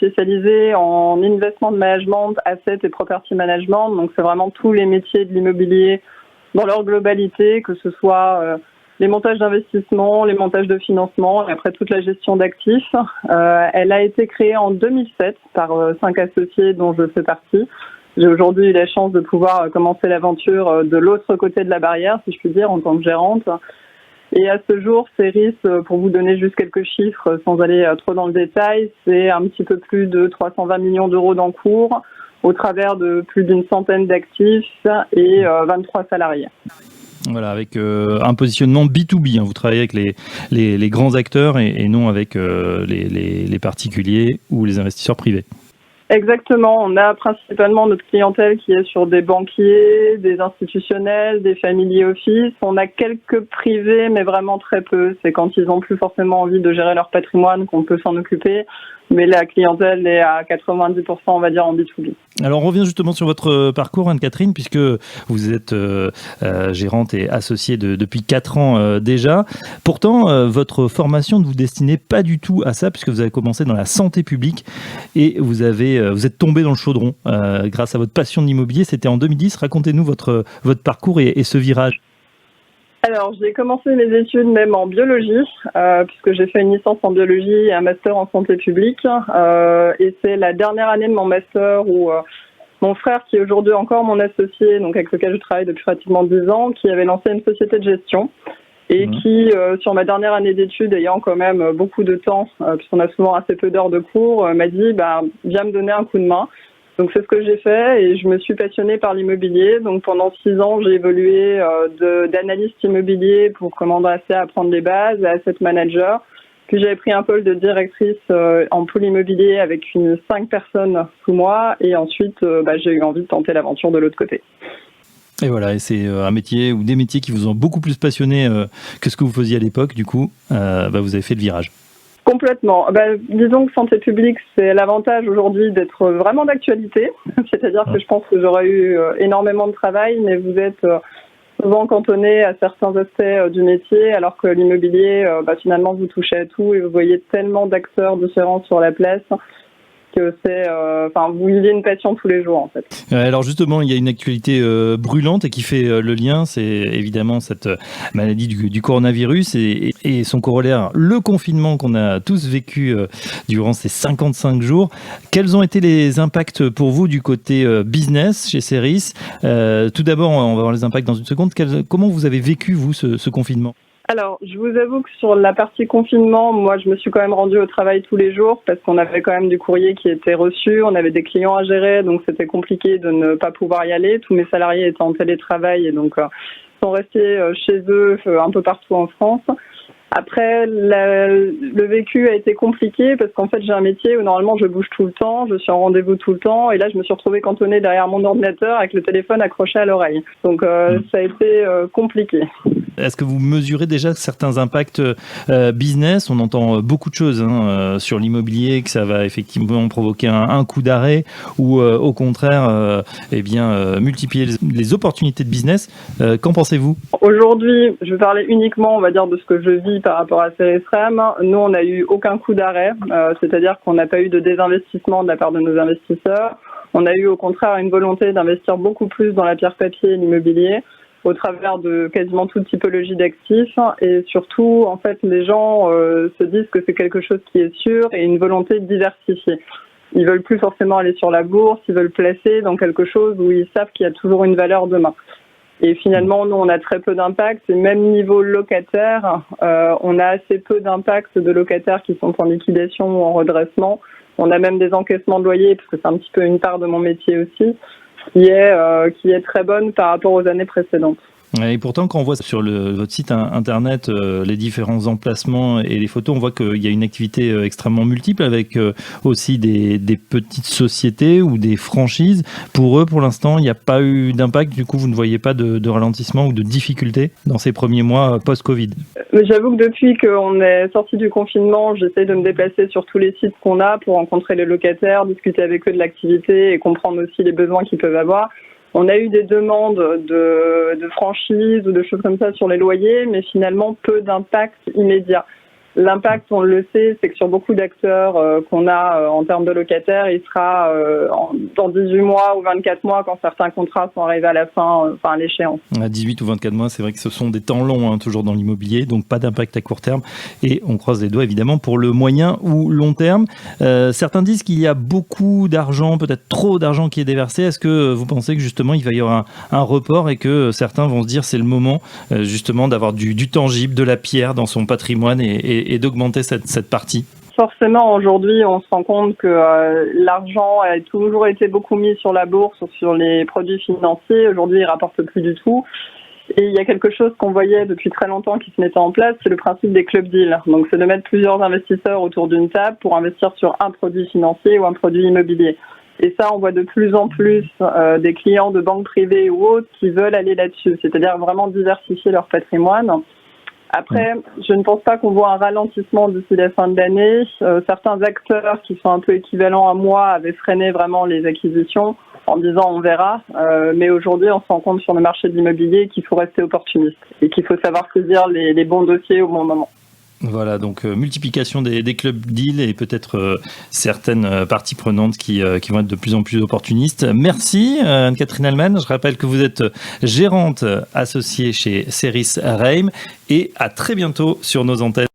spécialisée en investment management, asset et property management. Donc, c'est vraiment tous les métiers de l'immobilier dans leur globalité, que ce soit les montages d'investissement, les montages de financement et après toute la gestion d'actifs. Elle a été créée en 2007 par 5 associés dont je fais partie. J'ai aujourd'hui eu la chance de pouvoir commencer l'aventure de l'autre côté de la barrière, si je puis dire, en tant que gérante. Et à ce jour, Ceris, pour vous donner juste quelques chiffres sans aller trop dans le détail, c'est un petit peu plus de 320 millions d'euros d'encours au travers de plus d'une centaine d'actifs et 23 salariés. Voilà, avec un positionnement B2B. Vous travaillez avec les grands acteurs et non avec les particuliers ou les investisseurs privés. Exactement. On a principalement notre clientèle qui est sur des banquiers, des institutionnels, des family office. On a quelques privés, mais vraiment très peu. C'est quand ils n'ont plus forcément envie de gérer leur patrimoine qu'on peut s'en occuper. Mais la clientèle est à 90%, on va dire, en B2B. Alors, on revient justement sur votre parcours, Anne-Catherine, puisque vous êtes gérante et associée depuis 4 ans déjà. Pourtant, votre formation ne vous destinait pas du tout à ça, puisque vous avez commencé dans la santé publique et vous êtes tombé dans le chaudron grâce à votre passion de l'immobilier. C'était en 2010. Racontez-nous votre parcours et ce virage. Alors, j'ai commencé mes études même en biologie, puisque j'ai fait une licence en biologie et un master en santé publique. Et c'est la dernière année de mon master où mon frère, qui est aujourd'hui encore mon associé, donc avec lequel je travaille depuis pratiquement 10 ans, qui avait lancé une société de gestion et qui, sur ma dernière année d'études, ayant quand même beaucoup de temps, puisqu'on a souvent assez peu d'heures de cours, m'a dit viens me donner un coup de main. Donc c'est ce que j'ai fait et je me suis passionnée par l'immobilier. Donc pendant 6 ans, j'ai évolué d'analyste immobilier pour commencer à apprendre les bases, à asset manager. Puis j'avais pris un pôle de directrice en pôle immobilier avec 5 personnes sous moi. Et ensuite, j'ai eu envie de tenter l'aventure de l'autre côté. Et voilà, et c'est un métier ou des métiers qui vous ont beaucoup plus passionné que ce que vous faisiez à l'époque. Du coup, vous avez fait le virage. Complètement. Disons que santé publique, c'est l'avantage aujourd'hui d'être vraiment d'actualité. C'est-à-dire que je pense que j'aurais eu énormément de travail, mais vous êtes souvent cantonné à certains aspects du métier, alors que l'immobilier, finalement, vous touchez à tout et vous voyez tellement d'acteurs différents sur la place que c'est, vous vivez une passion tous les jours en fait. Alors justement, il y a une actualité brûlante et qui fait le lien, c'est évidemment cette maladie du coronavirus et son corollaire, le confinement qu'on a tous vécu durant ces 55 jours. Quels ont été les impacts pour vous du côté business chez Ceris ? Tout d'abord, on va voir les impacts dans une seconde. Comment vous avez vécu, vous, ce confinement ? Alors, je vous avoue que sur la partie confinement, moi, je me suis quand même rendue au travail tous les jours parce qu'on avait quand même du courrier qui était reçu, on avait des clients à gérer, donc c'était compliqué de ne pas pouvoir y aller. Tous mes salariés étaient en télétravail et donc sont restés chez eux un peu partout en France. Après, le vécu a été compliqué parce qu'en fait, j'ai un métier où normalement je bouge tout le temps, je suis en rendez-vous tout le temps et là, je me suis retrouvée cantonnée derrière mon ordinateur avec le téléphone accroché à l'oreille. Donc, ça a été compliqué. Est-ce que vous mesurez déjà certains impacts business ? On entend beaucoup de choses sur l'immobilier, que ça va effectivement provoquer un coup d'arrêt ou au contraire multiplier les opportunités de business. Qu'en pensez-vous ? Aujourd'hui, je vais parler uniquement, on va dire, de ce que je vis par rapport à Cerisrem. Nous, on n'a eu aucun coup d'arrêt, c'est-à-dire qu'on n'a pas eu de désinvestissement de la part de nos investisseurs. On a eu au contraire une volonté d'investir beaucoup plus dans la pierre papier et l'immobilier, au travers de quasiment toute typologie d'actifs. Et surtout, en fait, les gens se disent que c'est quelque chose qui est sûr et une volonté de diversifier. Ils veulent plus forcément aller sur la bourse, ils veulent placer dans quelque chose où ils savent qu'il y a toujours une valeur demain. Et finalement, nous, on a très peu d'impact. Et même niveau locataire, on a assez peu d'impact de locataires qui sont en liquidation ou en redressement. On a même des encaissements de loyer, parce que c'est un petit peu une part de mon métier aussi, qui est très bonne par rapport aux années précédentes. Et pourtant, quand on voit sur votre site internet les différents emplacements et les photos, on voit qu'il y a une activité extrêmement multiple avec aussi des petites sociétés ou des franchises. Pour eux, pour l'instant, il n'y a pas eu d'impact. Du coup, vous ne voyez pas de ralentissement ou de difficulté dans ces premiers mois post-Covid. J'avoue que depuis qu'on est sorti du confinement, j'essaie de me déplacer sur tous les sites qu'on a pour rencontrer les locataires, discuter avec eux de l'activité et comprendre aussi les besoins qu'ils peuvent avoir. On a eu des demandes de franchise ou de choses comme ça sur les loyers, mais finalement peu d'impact immédiat. L'impact, on le sait, c'est que sur beaucoup d'acteurs qu'on a en termes de locataires, il sera dans 18 mois ou 24 mois quand certains contrats sont arrivés à la fin, à l'échéance. À 18 ou 24 mois, c'est vrai que ce sont des temps longs, toujours dans l'immobilier, donc pas d'impact à court terme. Et on croise les doigts évidemment pour le moyen ou long terme. Certains disent qu'il y a beaucoup d'argent, peut-être trop d'argent qui est déversé. Est-ce que vous pensez que justement il va y avoir un report et que certains vont se dire c'est le moment justement d'avoir du tangible, de la pierre dans son patrimoine et d'augmenter cette partie? Forcément, aujourd'hui, on se rend compte que l'argent a toujours été beaucoup mis sur la bourse ou sur les produits financiers. Aujourd'hui, il ne rapporte plus du tout. Et il y a quelque chose qu'on voyait depuis très longtemps qui se mettait en place, c'est le principe des club deals. Donc, c'est de mettre plusieurs investisseurs autour d'une table pour investir sur un produit financier ou un produit immobilier. Et ça, on voit de plus en plus des clients de banques privées ou autres qui veulent aller là-dessus, c'est-à-dire vraiment diversifier leur patrimoine. Après, je ne pense pas qu'on voit un ralentissement d'ici la fin de l'année. Certains acteurs qui sont un peu équivalents à moi avaient freiné vraiment les acquisitions en disant on verra. Mais aujourd'hui, on se rend compte sur le marché de l'immobilier qu'il faut rester opportuniste et qu'il faut savoir saisir les bons dossiers au bon moment. Voilà, donc multiplication des clubs deals et peut-être certaines parties prenantes qui vont être de plus en plus opportunistes. Merci Anne-Catherine Allman. Je rappelle que vous êtes gérante associée chez Ceris Reim et à très bientôt sur nos antennes.